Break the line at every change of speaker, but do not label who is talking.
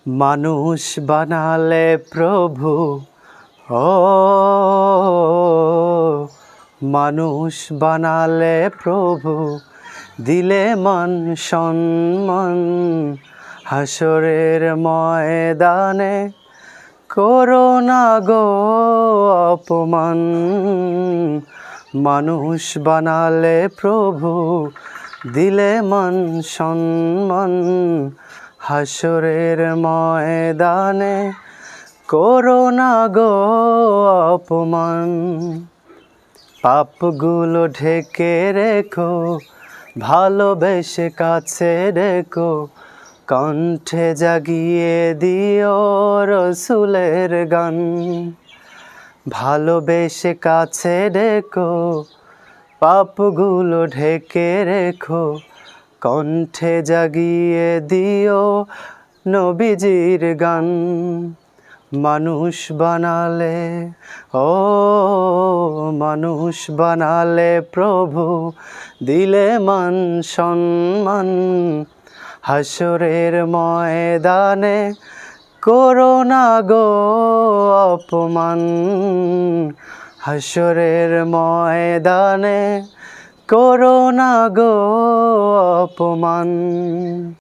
মানুষ বানালে প্রভু, ও মানুষ বানালে প্রভু, দিলে মান সম্মান হাসরের ময়দানে, করোনা গো অপমান। মানুষ বানালে প্রভু, দিলে মান সম্মান হাসরের ময়দানে, করোনা গো অপমান। পাপগুলো ঢেকে রেখো, ভালোবেসে কাছে রেখো, কণ্ঠে জাগিয়ে দিও রসুলের গান। ভালোবেসে কাছে রেখো, পাপগুলো ঢেকে রেখো, কণ্ঠে জাগিয়ে দিও নবীজির গান। মানুষ বানালে, ও মানুষ বানালে প্রভু, দিলে মান সম্মান হাসরের ময়দানে, করোনা গো অপমান। হাসরের ময়দানে, করোনা গো অপমান।